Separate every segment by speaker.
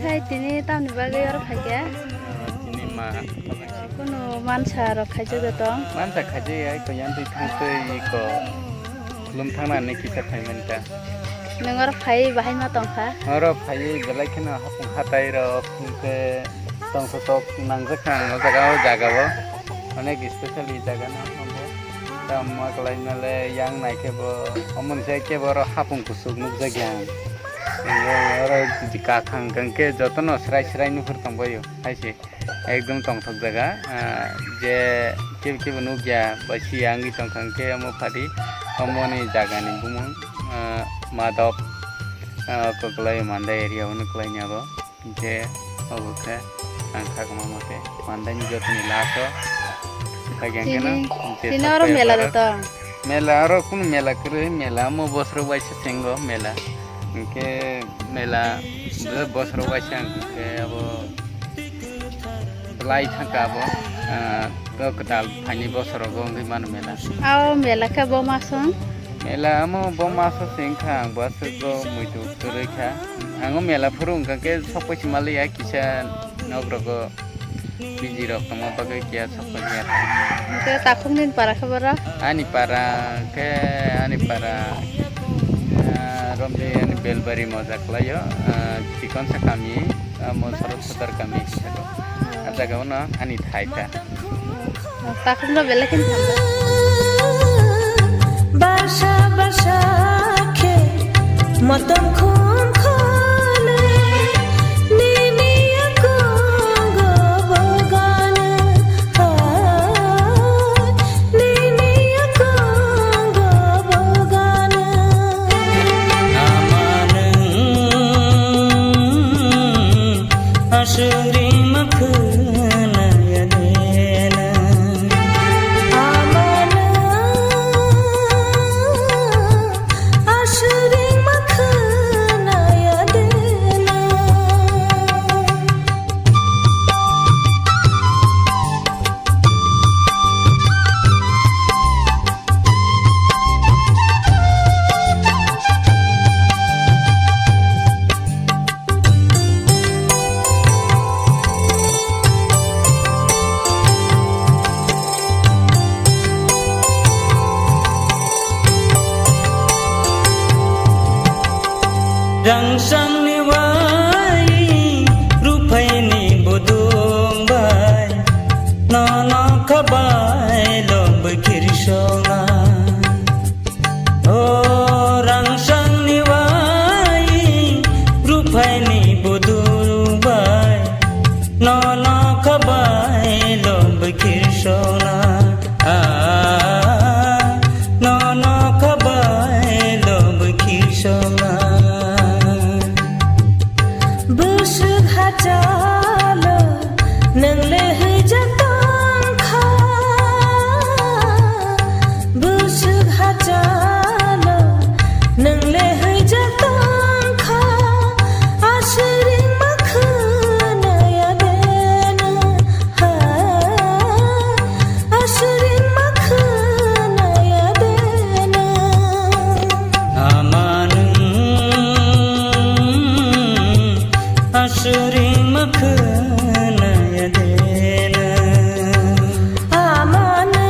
Speaker 1: khai tini tamni bagai or khaiga
Speaker 2: Ini mah
Speaker 1: kono mansa ro khaijo dotong
Speaker 2: mansa khaje ai ko yan dui thangtei ko lum thangna ne kisa phaimenta
Speaker 1: nengor phai bahai ma tongkha
Speaker 2: oro phai belai khena hapung hatai ro phungke tong sotok nangja khang no jaga bo onek specially jaga na hombo tam ma kalai nale yang naike bo omon se ke bo ro hapung kusuk nuk jagyang oro jika khang kangke jotono srai nu phur tongboyo haise ekdom tongthok jaga je ke nuk ya basi angi tongkangke amo phadi omoni jaga ni bumung madop ko kalai manda area onu kalai nyabo je obuke angka kamamote manda ni jotni lato
Speaker 1: tini oro mela dotong
Speaker 2: mela aro kun mela kru mela mo bosro baisa sengo mela ke mela bosro baisa ke abo lai thangka abo to kadal phani bosro go ngi man mela
Speaker 1: ao mela ka bo mason
Speaker 2: mela amo bo maso singkha bas go muitu krekha ango mela phurung ke sopoi mali ya kisa nogrogo biji rok tamo bagai kia sopoi
Speaker 1: ke takum din para khabara
Speaker 2: ani para romde ani belbari moja klayo cikon sa kami mo sarot setar kami sako ajaga ona ani thaita
Speaker 1: takum no belekin thamba
Speaker 3: basha ke matam khon khale nimiya ko go bogan ha nimiya ko go bogan aman ashuri makhna yadena Rangsang ni wai rupai ni bodong bai nono kabai lom bekirsonga oh rangsang ni wai rupai ni bodong bai nono kabai lom bekirsonga nono kabai lom bekirsonga Chalo nang lehi jatang kha busuk hachalo nang lehi jatang kha asring makhna yadena ha asring makhna yadena asuri makhna yadena amana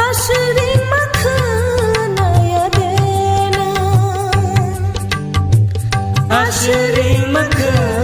Speaker 3: asuri makhna yadena asuri makhna